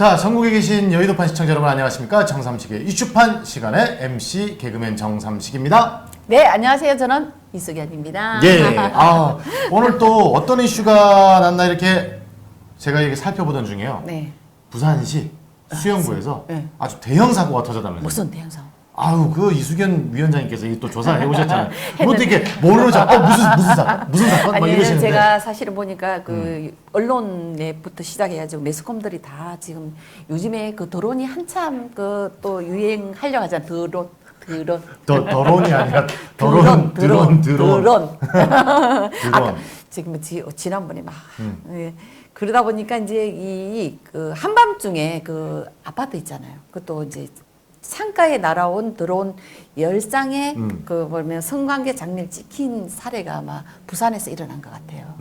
자, 전국에 계신 여의도판 시청자 여러분 안녕하십니까? 정삼식의 이슈판 시간의 MC 개그맨 정삼식입니다. 네, 안녕하세요. 저는 이수견입니다. 예. 오늘 또 어떤 이슈가 났나 이렇게 제가 이렇게 살펴보던 중에요. 네. 부산시 수영구에서 네. 아주 대형 사고가 터졌다면서요. 무슨 대형 사고? 아유, 그 이수견 위원장님께서 또 조사해 오셨잖아요. 그것도 이렇게 모르는 척, 무슨 사건? 무슨 사건? 막 아니, 이러시는데. 제가 사실은 보니까 그 언론에부터 시작해가지고 매스컴들이 다 지금 요즘에 그 드론이 한참 그 또 유행하려고 하잖아. 드론이 아니라 드론. 아까 지금 지난번에 막 예. 그러다 보니까 이제 이 그 한밤중에 그 아파트 있잖아요. 그것도 이제 창가에 날아온 드론 10쌍의 그 뭐냐면 성관계 장면을 찍힌 사례가 아마 부산에서 일어난 것 같아요.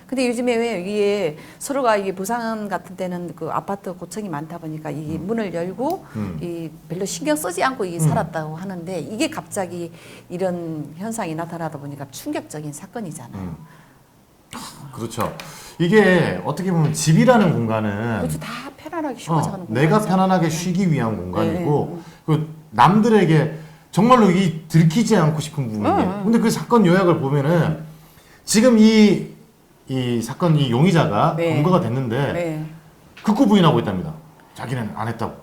근데 요즘에 왜 이게 서로가 이게 부산 같은 데는 그 아파트 고층이 많다 보니까 이 문을 열고 이 별로 신경 쓰지 않고 이게 살았다고 하는데 이게 갑자기 이런 현상이 나타나다 보니까 충격적인 사건이잖아요. 그렇죠. 이게 어떻게 보면 집이라는 공간은 그렇죠. 다 편안하게 쉬고 자는 공간. 내가 편안하게 쉬기 위한 공간이고 그 남들에게 정말로 이 들키지 않고 싶은 부분이에요. 근데 그 사건 요약을 보면은 지금 이 사건 이 용의자가 네. 검거가 됐는데 네. 극구 부인하고 있답니다. 자기는 안 했다고.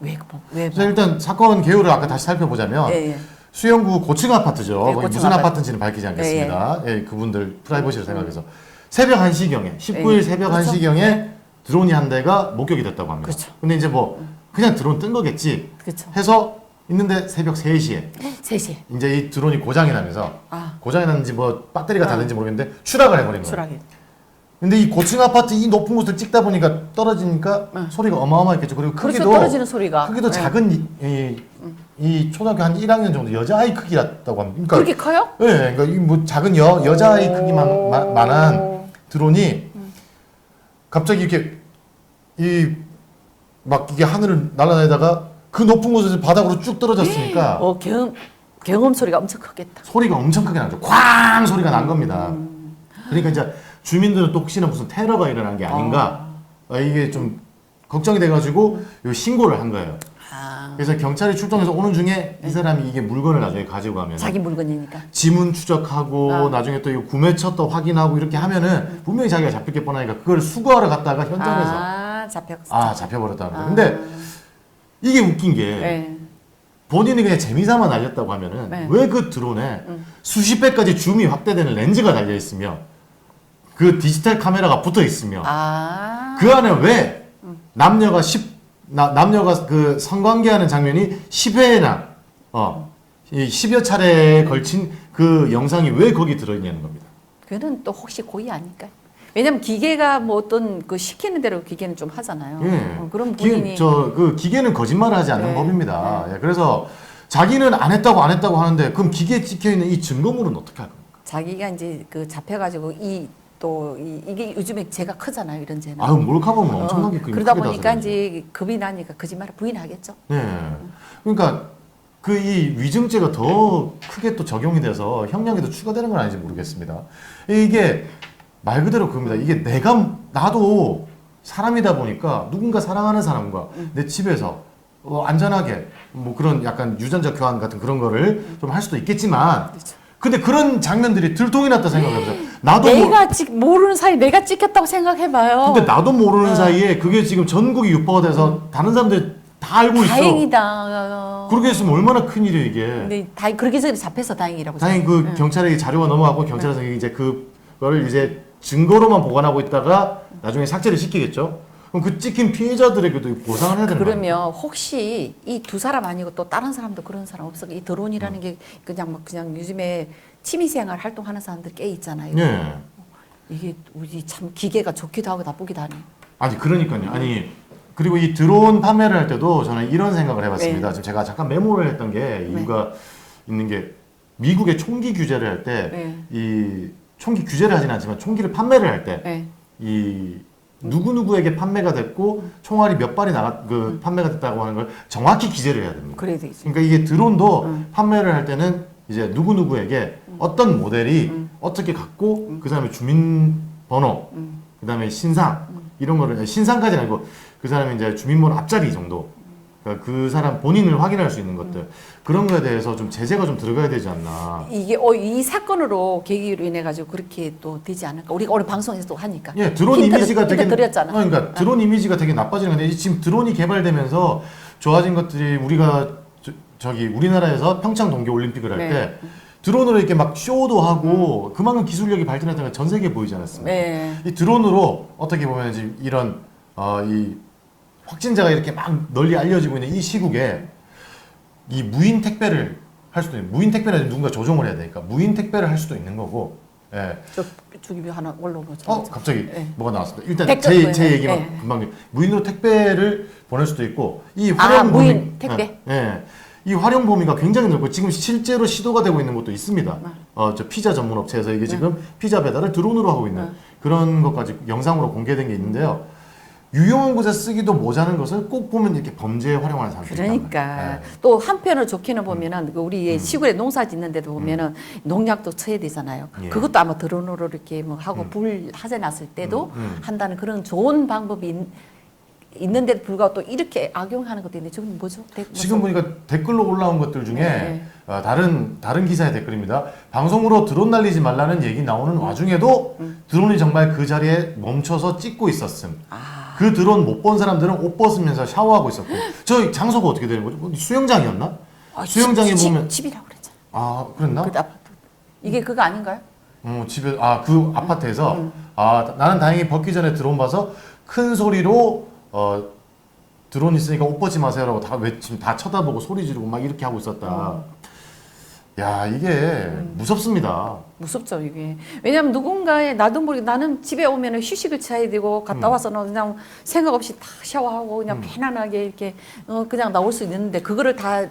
왜? 그래서 일단 사건 개요를 아까 다시 살펴보자면 예, 예. 수영구 고층 아파트죠. 네, 거기 고층 무슨 아파트. 아파트인지는 밝히지 않겠습니다. 예, 그분들 프라이버시를 생각해서 새벽 1시경에 19일 네. 새벽 그렇죠. 1시경에 드론이 한 대가 목격이 됐다고 합니다. 그렇죠. 근데 이제 뭐 그냥 드론 뜬 거겠지 그렇죠. 해서 있는데 새벽 3시에 3시. 이제 이 드론이 고장이 나면서 아. 고장이 났는지 뭐 배터리가 닿는지 모르겠는데 추락을 해버린 거예요. 추락해. 근데 이 고층 아파트 이 높은 곳을 찍다 보니까 떨어지니까 소리가 어마어마했겠죠. 그리고 그렇죠. 크기도 떨어지는 소리가. 크기도 네. 작은 이 초등학교 한 1학년 정도 여자아이 크기였다고 합니다. 그러니까 그렇게 커요? 네, 그러니까 이 뭐 작은 여자아이 크기만한 드론이 갑자기 이렇게 막 이게 하늘을 날아다니다가 그 높은 곳에서 바닥으로 쭉 떨어졌으니까 경험 소리가 엄청 크겠다. 소리가 엄청 크게 나죠. 쾅 소리가 난 겁니다. 그러니까 이제 주민들은 또 혹시나 무슨 테러가 일어난 게 아닌가 이게 좀 걱정이 돼가지고 요 신고를 한 거예요. 그래서 경찰이 출동해서 오는 중에 이 사람이 이게 물건을 나중에 가지고 가면 자기 물건이니까. 지문 추적하고 나중에 또 이 구매처 또 확인하고 이렇게 하면은 분명히 자기가 잡힐 게 뻔하니까 그걸 수거하러 갔다가 현장에서 잡혀버렸다는 거예요. 근데 이게 웃긴 게 네. 본인이 그냥 재미삼아 날렸다고 하면은 네. 왜 그 드론에 수십 배까지 줌이 확대되는 렌즈가 달려 있으며 그 디지털 카메라가 붙어 있으며 그 안에 왜 남녀가 그 성관계하는 장면이 10회나 이 10여 차례에 걸친 그 영상이 왜 거기 들어있냐는 겁니다. 그는 또 혹시 고의 아닐까? 왜냐면 기계가 뭐 어떤 그 시키는 대로 기계는 좀 하잖아요. 예. 그럼 본인이 그 기계는 거짓말을 하지 않는 네. 법입니다. 예, 그래서 자기는 안 했다고 하는데 그럼 기계에 찍혀 있는 이 증거물은 어떻게 할 겁니까? 자기가 이제 그 잡혀가지고 이게 요즘에 죄가 크잖아요. 이런 죄는. 아유 몰카보면 엄청나게 그러다 크게 보니까 나서죠. 이제 겁이 나니까 거짓말을 부인하겠죠. 네. 그러니까 그 이 위증죄가 더 크게 또 적용이 돼서 형량이 더 추가되는 건 아닌지 모르겠습니다. 이게 말 그대로 그겁니다. 이게 나도 사람이다 보니까 누군가 사랑하는 사람과 내 집에서 안전하게 뭐 그런 약간 유전자 교환 같은 그런 거를 좀 할 수도 있겠지만 그렇죠. 근데 그런 장면들이 들통이 났다 생각해보세요. 모르는 사이 내가 찍혔다고 생각해봐요. 근데 나도 모르는 사이에 그게 지금 전국이 유포가 돼서 다른 사람들이 다 알고 있어. 다행이다. 그렇게 했으면 얼마나 큰일이에요 이게. 근데 그렇게 해서 잡혀서 다행이라고 다행히 그 경찰에게 자료가 넘어가고 경찰에서 이제 그거를 이제 증거로만 보관하고 있다가 나중에 삭제를 시키겠죠. 그럼 그 찍힌 피해자들에게도 보상을 해야 되는 거예요. 그러면 혹시 이 두 사람 아니고 또 다른 사람도 그런 사람 없어? 이 드론이라는 게 그냥 요즘에 취미생활 활동하는 사람들 꽤 있잖아요. 네. 이게 우리 참 기계가 좋기도 하고 나쁘기도 하네. 아니 그러니까요. 아니 그리고 이 드론 판매를 할 때도 저는 이런 생각을 해봤습니다. 네. 지금 제가 잠깐 메모를 했던 게 이유가 있는 게 미국의 총기 규제를 할 때 이 총기 규제를 하지는 않지만 총기를 판매를 할 때 이 누구누구에게 판매가 됐고 총알이 몇 발이 판매가 됐다고 하는 걸 정확히 기재를 해야 됩니다. 그래야 되지. 그러니까 이게 드론도 판매를 할 때는 이제 누구누구에게 어떤 모델이 어떻게 갖고 그 사람의 주민번호, 그 다음에 신상 이런 거를 신상까지는 아니고 그 사람이 이제 주민번호 앞자리 정도. 그러니까 그 사람 본인을 확인할 수 있는 것들 그런 거에 대해서 좀 제재가 좀 들어가야 되지 않나. 이게 이 사건으로 계기로 인해 가지고 그렇게 또 되지 않을까? 우리가 오늘 방송에서 또 하니까. 예, 드론 이미지가 되게 드렸잖아. 그러니까 드론 이미지가 되게 나빠지는 건데 지금 드론이 개발되면서 좋아진 것들이 우리가 저기 우리나라에서 평창 동계 올림픽을 할 때 네. 드론으로 이렇게 막 쇼도 하고 그만큼 기술력이 발전했다는 걸 전 세계에 보이지 않았습니까? 네. 이 드론으로 어떻게 보면 지금 이런 이 확진자가 이렇게 막 널리 알려지고 있는 이 시국에 이 무인 택배를 할 수도 있는 무인 택배는 누군가 조종을 해야 되니까 무인 택배를 할 수도 있는 거고. 예. 저 주기비 하나 올라오죠. 갑자기 네. 뭐가 나왔습니다. 일단 댓글 제 얘기만 네. 금방 무인으로 택배를 보낼 수도 있고 이 아, 활용 범위 무인 택배? 예. 이 활용 범위가 굉장히 넓고 지금 실제로 시도가 되고 있는 것도 있습니다. 저 피자 전문 업체에서 이게 지금 피자 배달을 드론으로 하고 있는 그런 것까지 영상으로 공개된 게 있는데요. 유용한 곳에 쓰기도 모자란 것을 꼭 보면 이렇게 범죄에 활용하는 사람들이 그러니까 있단 또 한편으로 좋게는 보면은 그 우리 시골에 농사 짓는 데도 보면은 농약도 쳐야 되잖아요. 예. 그것도 아마 드론으로 이렇게 뭐 하고 불 하재 났을 때도 한다는 그런 좋은 방법이 있는데도 불구하고 또 이렇게 악용하는 것도 있는데 저건 뭐죠? 지금 보니까 댓글로 올라온 것들 중에 네. 다른 기사의 댓글입니다. 방송으로 드론 날리지 말라는 얘기 나오는 와중에도 드론이 정말 그 자리에 멈춰서 찍고 있었음. 그 드론 못 본 사람들은 옷 벗으면서 샤워하고 있었고. 저 장소가 어떻게 되는 거죠? 뭐 수영장이었나? 수영장에 보면 집이라고 그랬잖아. 아 그랬나? 그 아파트. 이게 그거 아닌가요? 집에 그 아파트에서 나는 다행히 벗기 전에 드론 봐서 큰 소리로 드론 있으니까 옷 벗지 마세요라고 다 외침 다 쳐다보고 소리 지르고 막 이렇게 하고 있었다. 야 이게 무섭습니다. 무섭죠 이게. 왜냐하면 누군가의 나도 모르게 나는 집에 오면 휴식을 취해야 되고 갔다 와서는 그냥 생각 없이 다 샤워하고 그냥 편안하게 이렇게 그냥 나올 수 있는데 그거를 다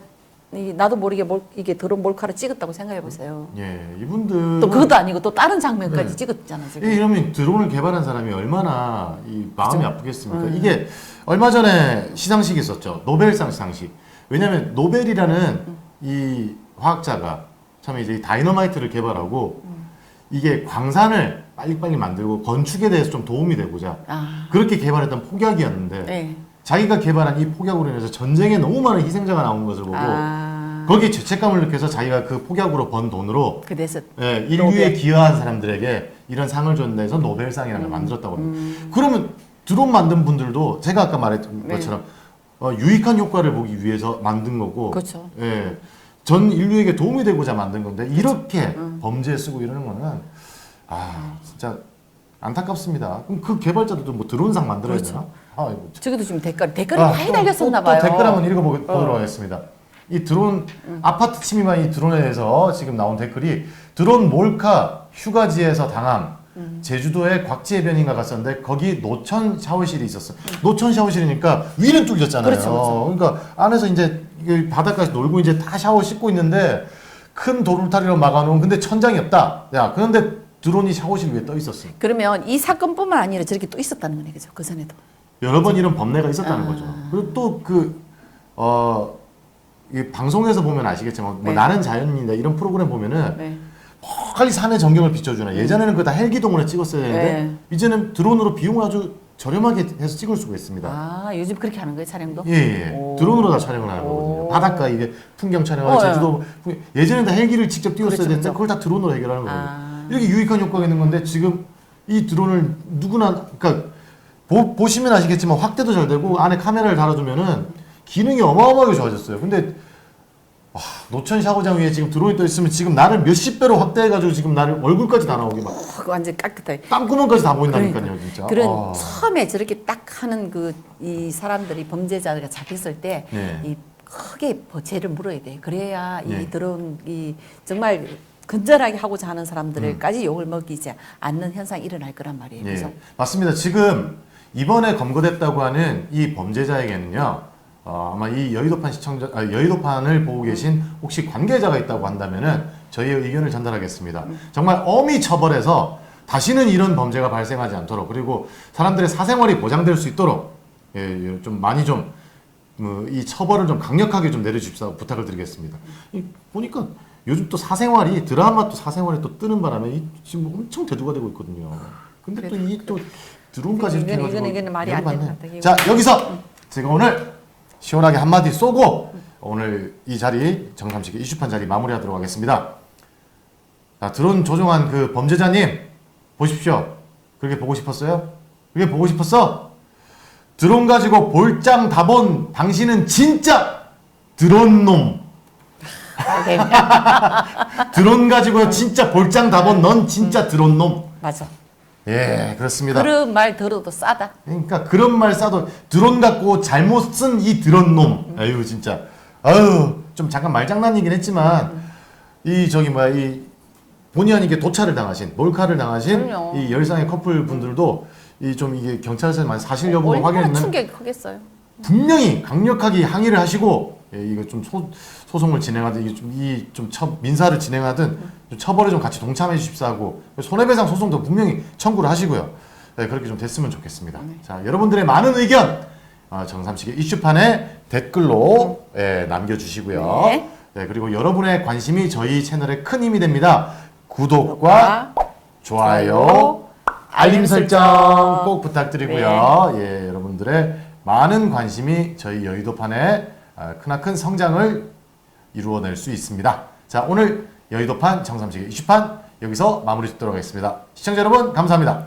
나도 모르게 이게 드론 몰카로 찍었다고 생각해 보세요. 예, 이분들 또 그것도 아니고 또 다른 장면까지 네. 찍었잖아 지금. 이러면 드론을 개발한 사람이 얼마나 이 마음이 아프겠습니까? 이게 얼마 전에 시상식이 있었죠. 노벨상 시상식. 왜냐하면 노벨이라는 이 화학자가 참 이제 이 다이너마이트를 개발하고 이게 광산을 빨리빨리 만들고 건축에 대해서 좀 도움이 되고자 그렇게 개발했던 폭약이었는데 네. 자기가 개발한 이 폭약으로 인해서 전쟁에 너무 많은 희생자가 나온 것을 보고 거기에 죄책감을 느껴서 자기가 그 폭약으로 번 돈으로 그래서 예, 인류에 기여한 사람들에게 이런 상을 줬는데 해서 노벨상이라는 걸 만들었다고 합니다. 그러면 드론 만든 분들도 제가 아까 말했던 것처럼 유익한 효과를 보기 위해서 만든 거고 그렇죠. 예, 전 인류에게 도움이 되고자 만든 건데 이렇게 범죄에 쓰고 이러는 거는 진짜 안타깝습니다. 그럼 그 개발자들도 뭐 드론상 만들어야 되나? 이거 저기도 지금 댓글이 많이 달렸었나 봐요. 또 댓글 한번 읽어보도록 하겠습니다. 이 드론 아파트 침입한 이 드론에 대해서 지금 나온 댓글이 드론 몰카 휴가지에서 당함. 제주도의 곽지해변인가 갔었는데 거기 노천 샤워실이 있었어. 노천 샤워실이니까 위는 뚫렸잖아요. 그렇죠. 그러니까 안에서 이제 이게 바닷가에서 놀고 이제 다 샤워 씻고 있는데 큰 도르타리로 막아놓은 근데 천장이 없다. 야 그런데 드론이 샤워실 위에 떠 있었어. 그러면 이 사건뿐만 아니라 저렇게 또 있었다는 거네, 그죠? 그 전에도. 여러 번 이런 범례가 있었다는 거죠. 그리고 또 이 방송에서 보면 아시겠지만 뭐 네. 나는 자연인이다 이런 프로그램 보면은 네. 빨리 산의 전경을 비춰주나. 예전에는 그거 다 헬기동으로 찍었어야 되는데 네. 이제는 드론으로 비용을 아주 저렴하게 해서 찍을 수가 있습니다. 요즘 그렇게 하는 거예요, 촬영도? 예. 오. 드론으로 다 촬영을 하는 거거든요. 바닷가 이게 풍경 촬영하고 제주도 예전에는 다 헬기를 직접 띄웠어야 그렇죠, 되는데 그렇죠. 그걸 다 드론으로 해결하는 거거든요. 이렇게 유익한 효과가 있는 건데 지금 이 드론을 누구나 그러니까 보시면 아시겠지만 확대도 잘 되고 안에 카메라를 달아두면은 기능이 어마어마하게 좋아졌어요. 근데 노천 샤워장 위에 지금 드론이 떠 있으면 지금 나를 몇십 배로 확대해가지고 지금 나를 얼굴까지 다 나오게 막 그거 완전 깨끗하게. 땀구멍까지 다 보인다니까요, 진짜. 그런 처음에 저렇게 딱 하는 이 사람들이 범죄자가 잡혔을 때 네. 이 크게 죄를 물어야 돼. 그래야 네. 이 정말 건전하게 하고자 하는 사람들을까지 욕을 먹이지 않는 현상이 일어날 거란 말이에요. 그래서 예, 맞습니다. 지금 이번에 검거됐다고 하는 이 범죄자에게는요, 아마 이 여의도판을 보고 계신 혹시 관계자가 있다고 한다면은 저희의 의견을 전달하겠습니다. 정말 엄히 처벌해서 다시는 이런 범죄가 발생하지 않도록 그리고 사람들의 사생활이 보장될 수 있도록 좀 많이 이 처벌을 좀 강력하게 좀 내려주십사 부탁을 드리겠습니다. 보니까 요즘 또 사생활이 드라마 또 사생활이 또 뜨는 바람에 지금 엄청 대두가 되고 있거든요. 근데 또 드론까지 이렇게 해가지고 이거는 말이 안 열받네. 된다. 이거. 자, 여기서 제가 오늘 시원하게 한마디 쏘고 오늘 이 자리 정삼식의 이슈판 자리 마무리하도록 하겠습니다. 자, 드론 조종한 그 범죄자님 보십시오. 그렇게 보고 싶었어요? 그렇게 보고 싶었어? 드론 가지고 볼장 다 본 당신은 진짜 드론 놈. 네. 드론 가지고 진짜 볼장 다 본 넌 진짜 드론 놈. 맞아. 예, 그렇습니다. 그런 말 들어도 싸다. 그러니까 그런 말 싸도 드론 갖고 잘못 쓴 이 드론 놈. 아유 진짜. 아유 좀 잠깐 말장난이긴 했지만 이 저기 뭐야 이 본의 아니게 도찰을 당하신 몰카를 당하신 그럼요. 이 열상의 커플 분들도 이 좀 이게 경찰서에 만 사실 여부가 얼마나 확인되면 충격이 크겠어요. 분명히 강력하게 항의를 하시고 예, 이거 좀 소송을 진행하든 이게 좀 민사를 진행하든 좀 처벌에 좀 같이 동참해 주십사 하고 손해배상 소송도 분명히 청구를 하시고요. 네, 그렇게 좀 됐으면 좋겠습니다. 자, 여러분들의 많은 의견 정삼식의 이슈판에 댓글로 예, 남겨주시고요. 네. 네, 그리고 여러분의 관심이 저희 채널에 큰 힘이 됩니다. 구독과 좋아요, 알림 설정 꼭 부탁드리고요. 예, 여러분들의 많은 관심이 저희 여의도판에 크나큰 성장을 이루어낼 수 있습니다. 자, 오늘 여의도판 정삼식의 이슈판 여기서 마무리 짓도록 하겠습니다. 시청자 여러분 감사합니다.